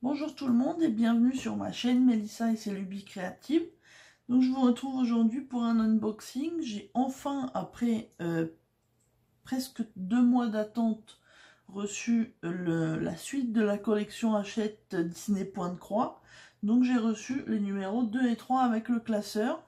Bonjour tout le monde et bienvenue sur ma chaîne Mélissa et ses lubies créatives. Donc je vous retrouve aujourd'hui pour un unboxing. J'ai enfin, après presque 2 mois d'attente, reçu la suite de la collection Hachette Disney Point de Croix. Donc j'ai reçu les numéros 2 et 3 avec le classeur.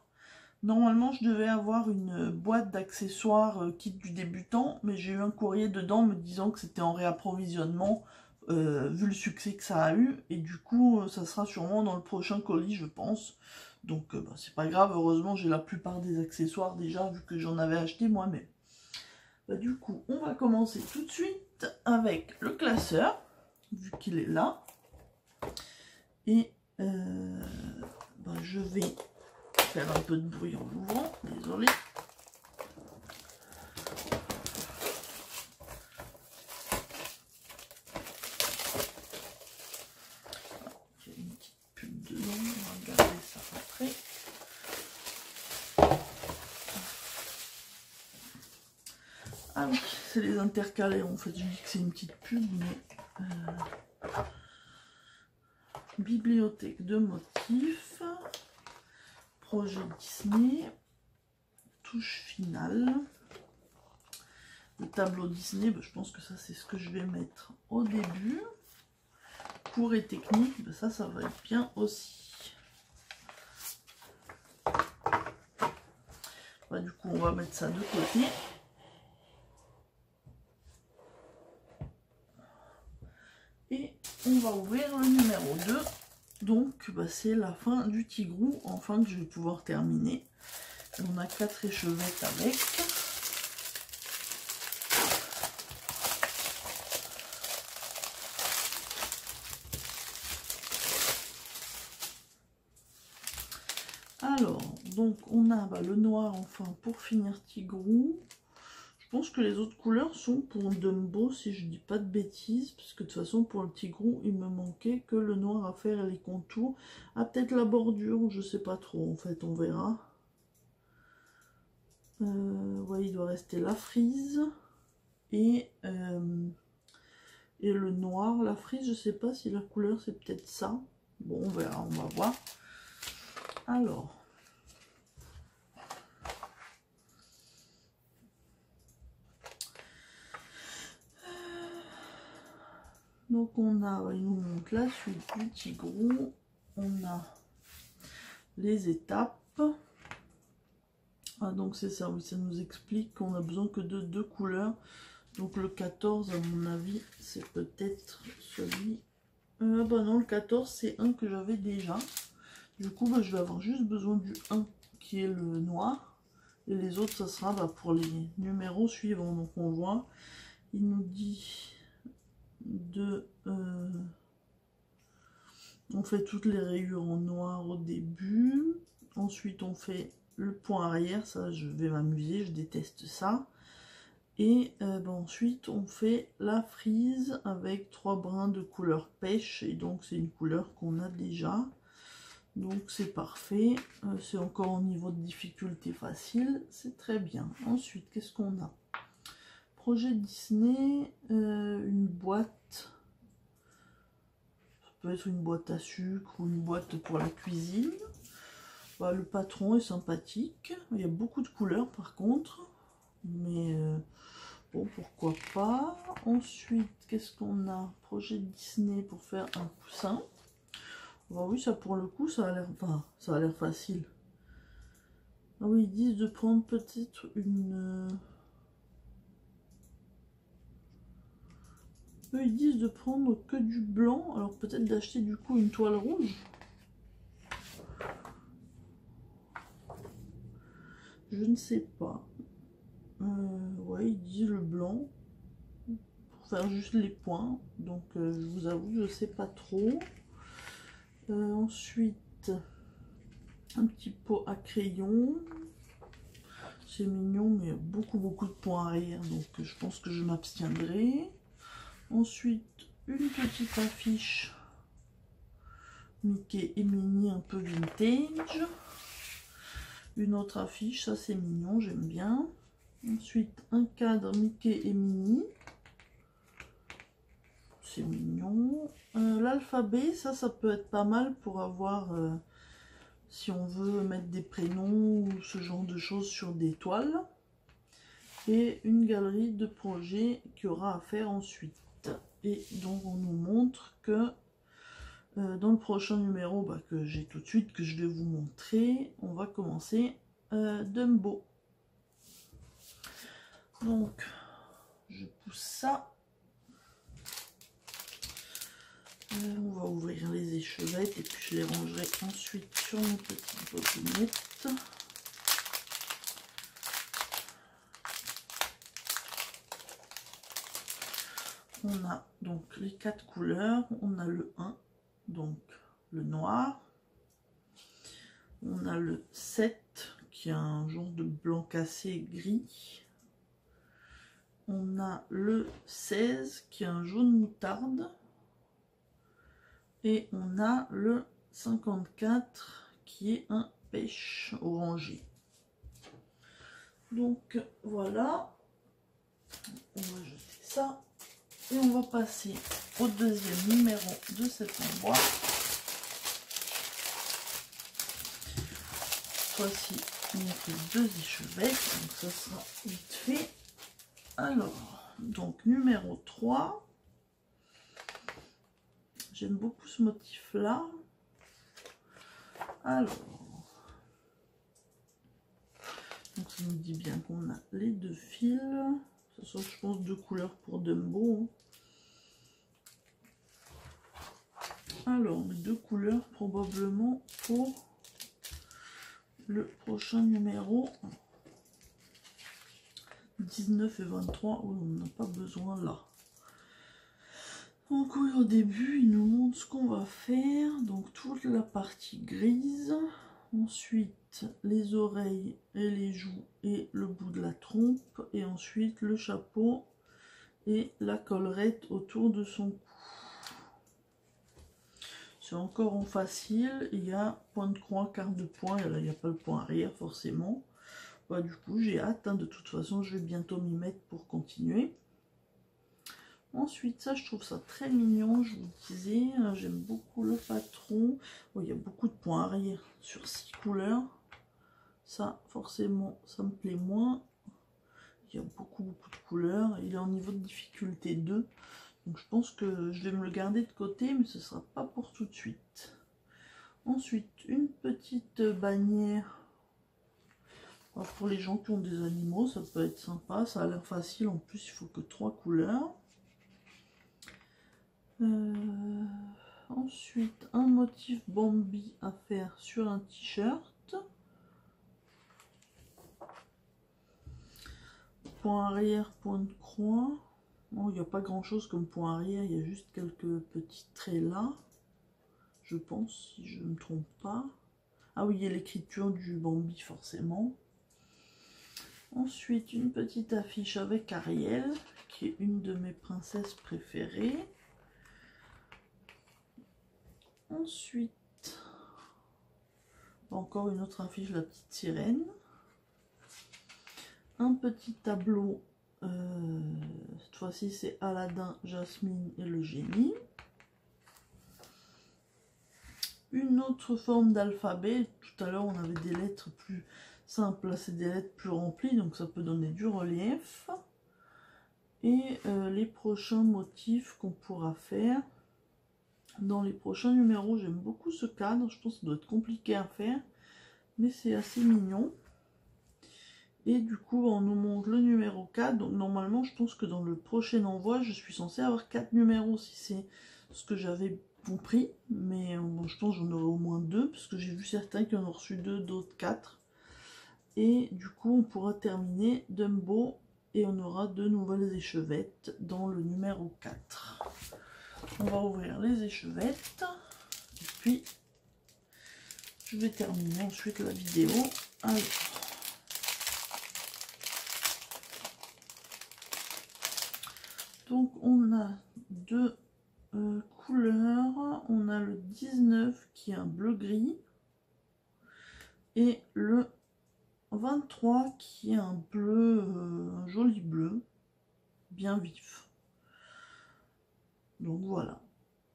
Normalement je devais avoir une boîte d'accessoires kit du débutant, mais j'ai eu un courrier dedans me disant que c'était en réapprovisionnement. Vu le succès que ça a eu, et du coup ça sera sûrement dans le prochain colis je pense, donc c'est pas grave, heureusement j'ai la plupart des accessoires déjà vu que j'en avais acheté moi-même. Du coup on va commencer tout de suite avec le classeur vu qu'il est là, et je vais faire un peu de bruit en l'ouvrant, désolé. Ah oui, c'est les intercalaires en fait, je dis que c'est une petite pub, mais bibliothèque de motifs, projet Disney, touche finale, le tableau Disney, je pense que ça c'est ce que je vais mettre au début, cours et technique, ça va être bien aussi. Du coup on va mettre ça de côté. Et on va ouvrir le numéro 2. Donc c'est la fin du Tigrou, enfin que je vais pouvoir terminer. On a 4 échevettes avec. Alors, donc on a le noir enfin pour finir Tigrou. Je pense que les autres couleurs sont pour Dumbo, si je dis pas de bêtises, parce que de toute façon pour le Tigrou il me manquait que le noir à faire et les contours. Ah, peut-être la bordure, je sais pas trop en fait, on verra. Ouais, il doit rester la frise et le noir. La frise, je sais pas si la couleur c'est peut-être ça. Bon, on verra, on va voir. Alors. Donc on a, il nous montre la suite du Tigrou, on a les étapes. Ah donc c'est ça, oui, ça nous explique qu'on a besoin que de 2 couleurs. Donc le 14 à mon avis c'est peut-être celui... bah non, le 14 c'est un que j'avais déjà. Du coup je vais avoir juste besoin du 1 qui est le noir. Et les autres ça sera pour les numéros suivants. Donc on voit, il nous dit... on fait toutes les rayures en noir au début, ensuite on fait le point arrière, ça je vais m'amuser, je déteste ça, et ensuite on fait la frise avec 3 brins de couleur pêche, et donc c'est une couleur qu'on a déjà, donc c'est parfait, c'est encore au niveau de difficulté facile, c'est très bien. Ensuite qu'est-ce qu'on a? Projet Disney, une boîte, peut être une boîte à sucre ou une boîte pour la cuisine. Le patron est sympathique, il y a beaucoup de couleurs par contre, mais bon, pourquoi pas. Ensuite qu'est-ce qu'on a? Projet Disney pour faire un coussin. Oui, ça pour le coup ça a l'air, ça a l'air facile. Ah oui, ils disent de prendre peut-être une... Eux ils disent de prendre que du blanc, alors peut-être d'acheter du coup une toile rouge. Je ne sais pas. Ouais, ils disent le blanc pour faire juste les points. Donc je vous avoue, je sais pas trop. Ensuite, un petit pot à crayon. C'est mignon, mais il y a beaucoup de points arrière. Donc je pense que je m'abstiendrai. Ensuite, une petite affiche Mickey et Minnie un peu vintage. Une autre affiche, ça c'est mignon, j'aime bien. Ensuite un cadre Mickey et Minnie. c'est mignon. L'alphabet, ça peut être pas mal pour avoir, si on veut mettre des prénoms ou ce genre de choses sur des toiles. Et une galerie de projets qu'il y aura à faire ensuite. Et donc on nous montre que dans le prochain numéro que j'ai tout de suite, que je vais vous montrer, on va commencer Dumbo. Donc je pousse ça. On va ouvrir les échevettes et puis je les rangerai ensuite sur mon petite bobinette. On a donc les 4 couleurs, on a le 1, donc le noir, on a le 7 qui est un genre de blanc cassé gris, on a le 16 qui est un jaune moutarde, et on a le 54 qui est un pêche orangé. Donc voilà, on va jeter ça. Et on va passer au deuxième numéro de cet envoi. Cette fois-ci, il n'y a que 2 échevettes, donc ça sera vite fait. Alors, donc numéro 3. J'aime beaucoup ce motif-là. Alors, donc ça nous dit bien qu'on a les 2 fils. Ce sont, je pense, 2 couleurs pour Dumbo. Alors, 2 couleurs probablement pour le prochain numéro 19 et 23 où on n'a pas besoin là. Donc oui, au début, il nous montre ce qu'on va faire. Donc toute la partie grise. Ensuite, les oreilles et les joues et le bout de la trompe. Et ensuite, le chapeau et la collerette autour de son cou. C'est encore en facile, il y a point de croix, quart de point, et là il n'y a pas le point arrière forcément. Bah, du coup j'ai hâte, de toute façon je vais bientôt m'y mettre pour continuer. Ensuite ça je trouve ça très mignon, je vous disais, j'aime beaucoup le patron. Oh, il y a beaucoup de points arrière sur 6 couleurs, ça forcément ça me plaît moins. Il y a beaucoup de couleurs, il est en niveau de difficulté 2. Donc je pense que je vais me le garder de côté, mais ce ne sera pas pour tout de suite. Ensuite, une petite bannière. Alors, pour les gens qui ont des animaux, ça peut être sympa. Ça a l'air facile. En plus, il faut que 3 couleurs. Ensuite, un motif Bambi à faire sur un t-shirt. Point arrière, point de croix. Bon, il n'y a pas grand chose comme point arrière, il y a juste quelques petits traits là, je pense, si je ne me trompe pas. Ah oui, il y a l'écriture du Bambi forcément. Ensuite, une petite affiche avec Ariel, qui est une de mes princesses préférées. Ensuite, encore une autre affiche, la petite sirène. Un petit tableau. Cette fois-ci, c'est Aladdin, Jasmine et le génie. Une autre forme d'alphabet. Tout à l'heure, on avait des lettres plus simples. Là, c'est des lettres plus remplies, donc ça peut donner du relief. Et les prochains motifs qu'on pourra faire dans les prochains numéros. J'aime beaucoup ce cadre. Je pense que ça doit être compliqué à faire, mais c'est assez mignon. Et du coup, on nous montre le numéro 4. Donc normalement, je pense que dans le prochain envoi, je suis censée avoir 4 numéros si c'est ce que j'avais compris. Mais bon, je pense que j'en aurai au moins 2, parce que j'ai vu certains qui en ont reçu 2, d'autres 4. Et du coup, on pourra terminer Dumbo et on aura 2 nouvelles échevettes dans le numéro 4. On va ouvrir les échevettes. Et puis, je vais terminer ensuite la vidéo. Alors. Donc on a 2 couleurs, on a le 19 qui est un bleu gris et le 23 qui est un bleu, un joli bleu, bien vif. Donc voilà.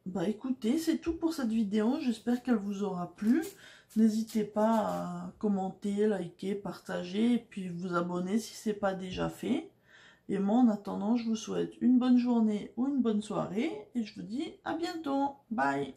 Bah écoutez, c'est tout pour cette vidéo. J'espère qu'elle vous aura plu. N'hésitez pas à commenter, liker, partager et puis vous abonner si ce n'est pas déjà fait. Et moi, en attendant, je vous souhaite une bonne journée ou une bonne soirée et je vous dis à bientôt. Bye!